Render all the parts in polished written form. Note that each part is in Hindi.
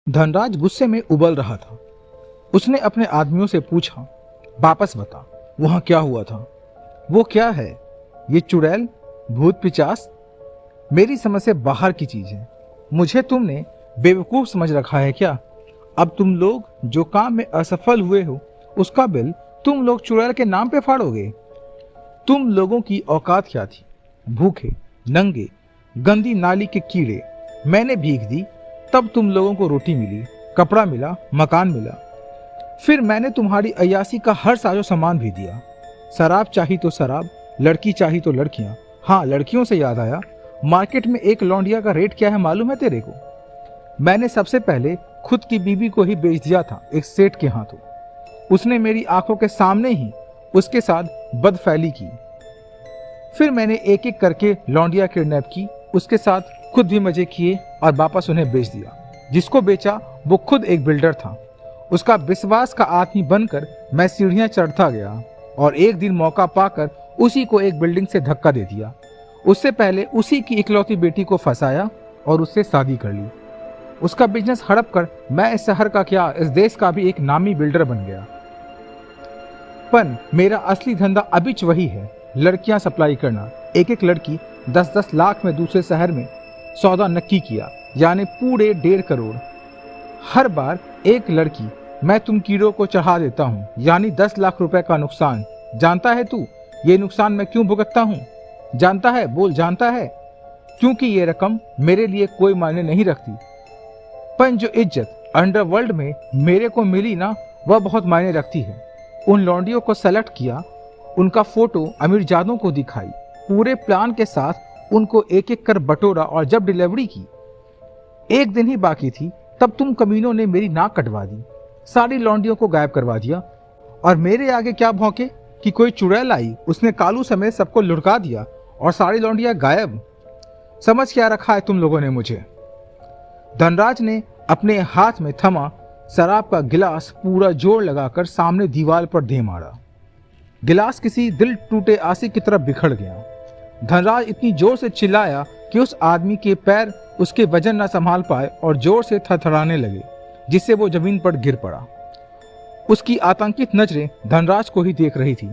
धनराज गुस्से में उबल रहा था। उसने अपने आदमियों से पूछा, वापस बता, वहां क्या हुआ था? वो क्या है? ये चुड़ैल, भूत पिचास? मेरी समझ से बाहर की चीज है। मुझे तुमने बेवकूफ समझ रखा है क्या? अब तुम लोग जो काम में असफल हुए हो उसका बिल तुम लोग चुड़ैल के नाम पे फाड़ोगे? तुम लोगों की औकात क्या थी? भूखे, नंगे, गंदी नाली के कीड़े। मैंने भीख दी तब तुम लोगों को रोटी मिली, कपड़ा मिला, मकान मिला। फिर मैंने तुम्हारी अय्यासी का हर साजो सामान भी दिया। शराब चाहिए तो शराब, लड़की चाहिए तो लड़कियां। हाँ, लड़कियों से याद आया, मार्केट में एक लौंडिया का रेट क्या है मालूम है तेरे को? मैंने सबसे पहले खुद की बीबी को ही बेच दिया था एक सेठ के हाथों। उसने मेरी आंखों के सामने ही उसके साथ बदफैली की। फिर मैंने एक एक करके लौंडिया किडनैप की, उसके साथ खुद भी मजे किए और वापस उन्हें बेच दिया। जिसको बेचा वो खुद एक बिल्डर था। उसका विश्वास का आदमी बनकर मैं सीढ़ियां चढ़ता गया और एक दिन मौका पाकर उसी को एक बिल्डिंग से धक्का दे दिया। उससे पहले उसी की इकलौती बेटी को फंसाया और उससे शादी कर ली। उसका बिजनेस हड़प कर मैं इस शहर का क्या, इस देश का भी एक नामी बिल्डर बन गया। पर मेरा असली धंधा अभी वही है, लड़कियां सप्लाई करना। एक एक लड़की 10-10 लाख में दूसरे शहर में सौदा नक्की किया, यानी पूरे 1.5 करोड़। हर बार एक लड़की मैं तुम कीड़ों को चढ़ा देता हूँ, यानी 10 लाख रुपए का नुकसान। जानता है तू ये नुकसान मैं क्यों भुगतता हूँ? जानता है? बोल, जानता है? क्योंकि ये रकम मेरे लिए कोई मायने नहीं रखती, पर जो इज्जत अंडरवर्ल्ड में मेरे को मिली ना, वह बहुत मायने रखती है। उन लौंडियों को सेलेक्ट किया, उनका फोटो अमीरजादों को दिखाई, पूरे प्लान के साथ उनको एक एक कर बटोरा और जब डिलीवरी की, एक दिन ही बाकी थी, तब तुम कमीनों ने मेरी नाक कटवा दी, सारी लौंडियों को गायब करवा दिया। और मेरे आगे क्या भौंके कि कोई चुड़ैल आई, उसने कालू समेत सबको लुढ़का दिया और सारी लौंडियां गायब। समझ क्या रखा है तुम लोगों ने मुझे? धनराज ने अपने हाथ में थमा शराब का गिलास पूरा जोर लगाकर सामने दीवार पर दे मारा। गिलास किसी दिल टूटे आशिक की तरफ बिखर गया। धनराज इतनी जोर से चिल्लाया कि उस आदमी के पैर उसके वजन न संभाल पाए और जोर से थरथराने लगे, जिससे वो जमीन पर गिर पड़ा। उसकी आतंकित नजरें धनराज को ही देख रही थी,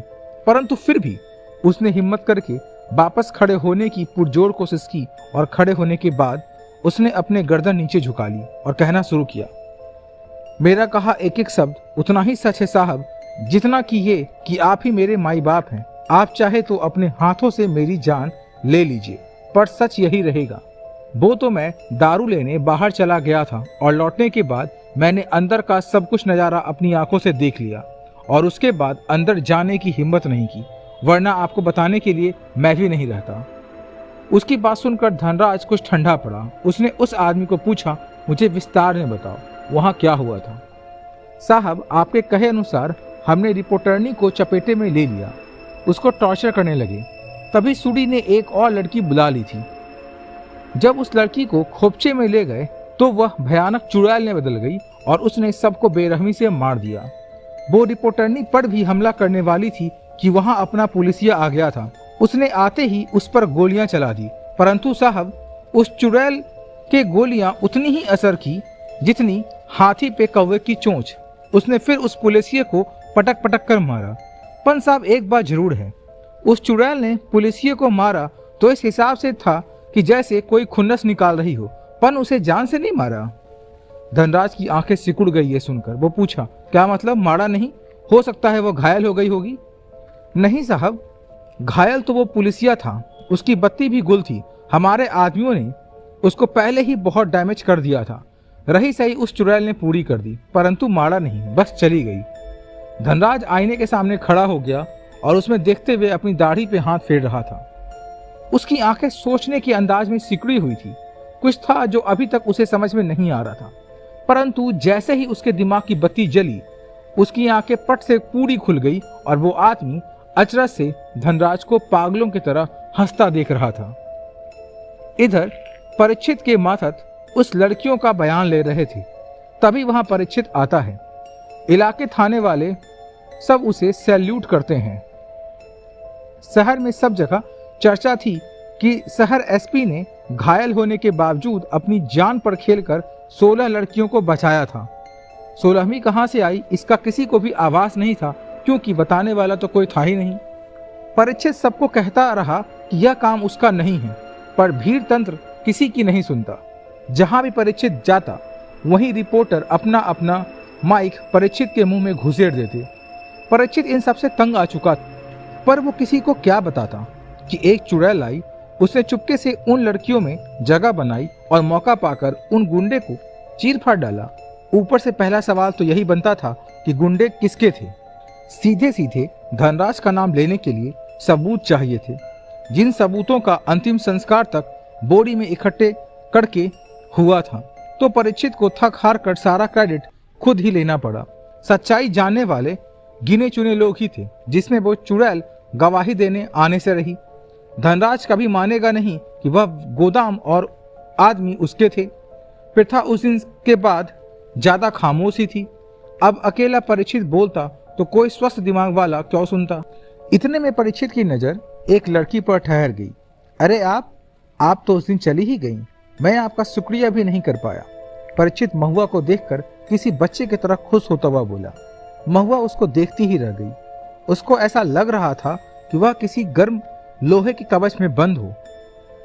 परंतु फिर भी उसने हिम्मत करके वापस खड़े होने की पुरजोर कोशिश की और खड़े होने के बाद उसने अपने गर्दन नीचे झुका ली और कहना शुरू किया, मेरा कहा एक एक शब्द उतना ही सच है साहब, जितना कि ये कि आप ही मेरे माई बाप हैं। आप चाहे तो अपने हाथों से मेरी जान ले लीजिए, पर सच यही रहेगा। वो तो मैं दारू लेने बाहर चला गया था और लौटने के बाद मैंने अंदर का सब कुछ नज़ारा अपनी आंखों से देख लिया और उसके बाद अंदर जाने की हिम्मत नहीं की, वरना आपको बताने के लिए मैं भी नहीं रहता। उसकी बात सुनकर धनराज कुछ ठंडा पड़ा। उसने उस आदमी को पूछा, मुझे विस्तार में बताओ, वहां क्या हुआ था? साहब, आपके कहे अनुसार हमने रिपोर्टरनी को चपेटे में ले लिया, उसको टॉर्चर करने लगे। तभी सुडी ने एक और लड़की बुला ली थी। जब उस लड़की को खोपचे में ले गए तो वह भयानक चुड़ैल ने बदल गई और उसने सबको बेरहमी से मार दिया। वो रिपोर्टरनी पर भी हमला करने वाली थी कि वहां अपना पुलिसिया आ गया था। उसने आते ही उस पर गोलियां चला दी, परंतु साहब उस चुड़ैल के गोलियां उतनी ही असर की जितनी हाथी पे कौवे की चोंच। उसने फिर उस पुलिसिया को पटक पटक कर मारा। पन साहब एक बात जरूर है, उस चुड़ैल ने पुलिसिया को मारा तो इस हिसाब से था कि जैसे कोई खुन्नस निकाल रही हो, पन उसे जान से नहीं मारा। धनराज की आंखें सिकुड़ गई ये सुनकर। वो पूछा, क्या मतलब मारा नहीं? हो सकता है वो घायल हो गई होगी। नहीं साहब, घायल तो वो पुलिसिया था, उसकी बत्ती भी गुल थी। हमारे आदमियों ने उसको पहले ही बहुत डैमेज कर दिया था। रही सही उस चुड़ैल ने पूरी कर दी, परंतु मारा नहीं, बस चली गई। धनराज आईने के सामने खड़ा हो गया और उसमें देखते हुए अपनी दाढ़ी पे हाथ फेर रहा था। उसकी आंखें सोचने के अंदाज में सिकुड़ी हुई थी। कुछ था जो अभी तक उसे समझ में नहीं आ रहा था, परंतु जैसे ही उसके दिमाग की बत्ती जली, उसकी आंखें पट से पूरी खुल गई और वो आदमी अचरज से धनराज को पागलों की तरह हंसता देख रहा था। इधर परीक्षित के माथत उस लड़कियों का बयान ले रहे थे। तभी वहां परीक्षित आता है। इलाके थाने वाले सब उसे सैल्यूट करते हैं। शहर में सब जगह चर्चा थी कि शहर एसपी ने घायल होने के बावजूद अपनी जान पर खेलकर 16 लड़कियों को बचाया था। 16वीं कहाँ से आई इसका किसी को भी आभास नहीं था, क्योंकि बताने वाला तो कोई था ही नहीं। परीक्षित सबको कहता रहा कि यह काम उसका नहीं है, पर भीड़ तंत्र किसी की नहीं सुनता। जहां भी परीक्षित जाता वहीं रिपोर्टर अपना अपना माइक परीक्षित के मुंह में घुसेड़ देते। परीक्षित इन सबसे तंग आ चुका था, पर वो किसी को क्या बताता कि एक चुड़ैल आई। उसने चुपके से उन लड़कियों में जगह बनाई और मौका पाकर उन गुंडे को चीर फाड़ डाला। ऊपर से पहला सवाल तो यही बनता था कि गुंडे किसके थे। सीधे सीधे धनराज का नाम लेने के लिए सबूत चाहिए थे, जिन सबूतों का अंतिम संस्कार तक बोरी में इकट्ठे करके हुआ था। तो परीक्षित को थक हार कर सारा क्रेडिट खुद ही लेना पड़ा। सच्चाई जानने वाले गिने चुने लोग ही थे, जिसमें वो चुड़ैल गवाही देने आने से रही। धनराज कभी मानेगा नहीं कि वह गोदाम और आदमी उसके थे। प्रथा उस दिन के बाद ज्यादा खामोशी थी। अब अकेला परीक्षित बोलता तो कोई स्वस्थ दिमाग वाला क्यों सुनता। इतने में परीक्षित की नजर एक लड़की पर ठहर गई। अरे आप तो उस दिन चली ही गई, मैं आपका शुक्रिया भी नहीं कर पाया। परीक्षित महुआ को देखकर किसी बच्चे की तरह खुश होता हुआ बोला। महुआ उसको देखती ही रह गई। उसको ऐसा लग रहा था कि वह किसी गर्म लोहे के कवच में बंद हो।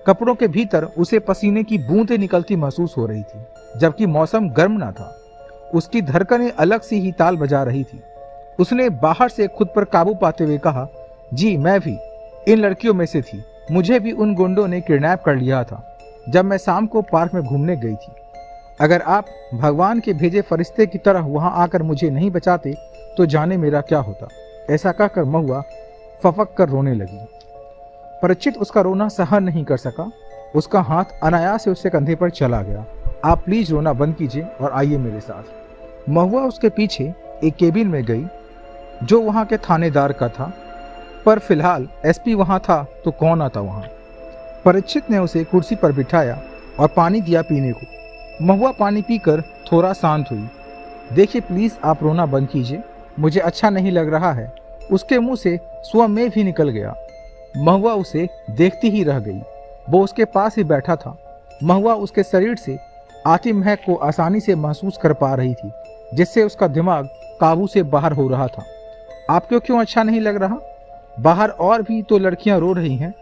कपड़ों के भीतर उसे पसीने की बूंदें निकलती महसूस हो रही थी, जबकि मौसम गर्म ना था। उसकी धड़कनें अलग सी ही ताल बजा रही थी। उसने बाहर से खुद पर काबू पाते हुए कहा, जी मैं भी इन लड़कियों में से थी। मुझे भी उन गुंडों ने किडनैप कर लिया था जब मैं शाम को पार्क में घूमने गई थी। अगर आप भगवान के भेजे फरिश्ते की तरह वहां आकर मुझे नहीं बचाते तो जाने मेरा क्या होता। ऐसा कहकर महुआ फफक कर रोने लगी। परीक्षित उसका रोना सहन नहीं कर सका। उसका हाथ अनायास से उसके कंधे पर चला गया। आप प्लीज रोना बंद कीजिए और आइए मेरे साथ। महुआ उसके पीछे एक केबिन में गई जो वहां के थानेदार का था, पर फिलहाल एसपी वहां था तो कौन आता वहां। परीक्षित ने उसे कुर्सी पर बिठाया और पानी दिया पीने को। महुआ पानी पीकर थोड़ा शांत हुई। देखिए प्लीज आप रोना बंद कीजिए, मुझे अच्छा नहीं लग रहा है। उसके मुंह से स्वमेव भी निकल गया। महुआ उसे देखती ही रह गई। वो उसके पास ही बैठा था। महुआ उसके शरीर से आती महक को आसानी से महसूस कर पा रही थी, जिससे उसका दिमाग काबू से बाहर हो रहा था। आपको क्यों अच्छा नहीं लग रहा? बाहर और भी तो लड़कियां रो रही हैं।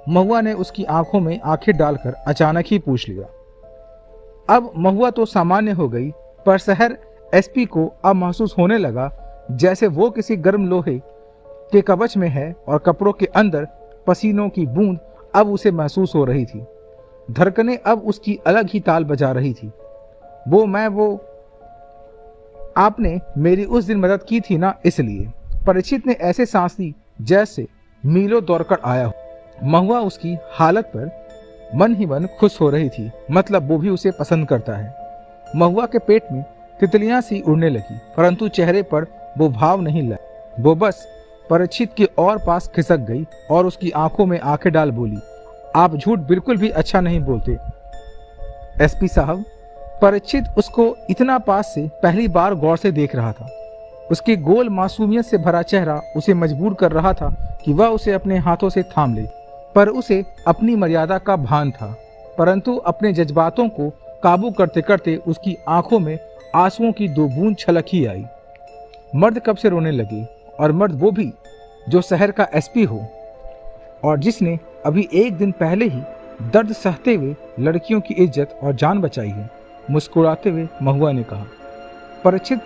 महुआ ने उसकी आंखों में आंखें डालकर अचानक ही पूछ लिया। अब महुआ तो सामान्य हो गई, पर शहर एसपी को अब महसूस होने लगा जैसे वो किसी गर्म लोहे के कवच में है और कपड़ों के अंदर पसीनों की बूंद अब उसे महसूस हो रही थी। धड़कनें अब उसकी अलग ही ताल बजा रही थी। वो आपने मेरी उस दिन मदद की थी ना, इसलिए। परीक्षित ने ऐसे सांस ली जैसे मीलों दौड़कर आया हो। महुआ उसकी हालत पर मन ही मन खुश हो रही थी, मतलब वो भी उसे पसंद करता है। महुआ के पेट में तितलियां सी उड़ने लगी, परंतु चेहरे पर वो भाव नहीं लाया। वो बस परीक्षित के और पास खिसक गई और उसकी आंखों में आंखें डाल बोली, आप झूठ बिल्कुल भी अच्छा नहीं बोलते एसपी साहब। परीक्षित उसको इतना पास से पहली बार गौर से देख रहा था। उसकी गोल मासूमियत से भरा चेहरा उसे मजबूर कर रहा था कि वह उसे अपने हाथों से थाम ले, पर उसे अपनी मर्यादा का भान था। परंतु अपने जज्बातों को काबू करते करते उसकी आंखों में आंसुओं की 2 बूंद छलक ही आई। मर्द कब से रोने लगे, और मर्द वो भी जो शहर का एसपी हो और जिसने अभी एक दिन पहले ही दर्द सहते हुए लड़कियों की इज्जत और जान बचाई है। मुस्कुराते हुए महुआ ने कहा। परीक्षित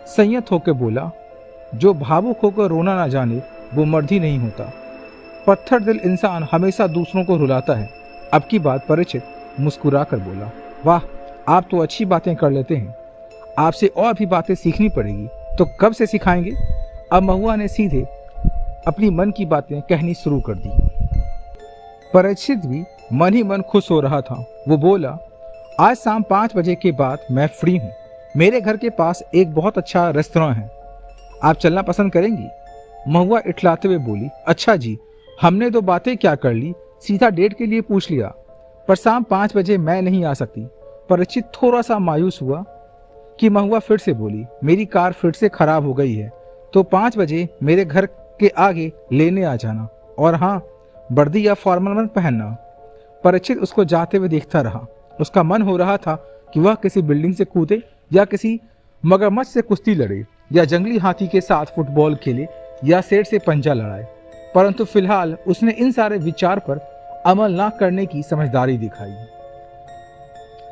संयत होकर बोला, जो भावुक होकर रोना ना जाने वो मर्द ही नहीं होता। पत्थर दिल इंसान हमेशा दूसरों को रुलाता है। अब की बात परीक्षित मुस्कुरा कर बोला, वाह आप तो अच्छी बातें कर लेते हैं, आपसे और भी बातें सीखनी पड़ेगी। तो कब से सिखाएंगे? अब महुआ ने सीधे अपनी मन की बातें कहनी शुरू कर दी। परीक्षित भी मन ही मन खुश हो रहा था। वो बोला, आज शाम 5 बजे के बाद मैं फ्री हूँ। मेरे घर के पास एक बहुत अच्छा रेस्तरां है, आप चलना पसंद करेंगी? महुआ इठलाते हुए बोली, अच्छा जी, हमने तो बातें क्या कर ली, सीधा डेट के लिए पूछ लिया, पर शाम 5 बजे मैं नहीं आ सकती। परीक्षित थोड़ा सा मायूस हुआ कि महुआ फिर से बोली, मेरी कार फिर से खराब हो गई है, तो 5 बजे मेरे घर के आगे लेने आ जाना, और हाँ वर्दी या फॉर्मल मत पहनना। परीक्षित उसको जाते हुए देखता रहा। उसका मन हो रहा था कि वह किसी बिल्डिंग से कूदे या किसी मगरमच्छ से कुश्ती लड़े या जंगली हाथी के साथ फुटबॉल खेले या शेर से पंजा लड़ाए, परंतु फिलहाल उसने इन सारे विचार पर अमल न करने की समझदारी दिखाई।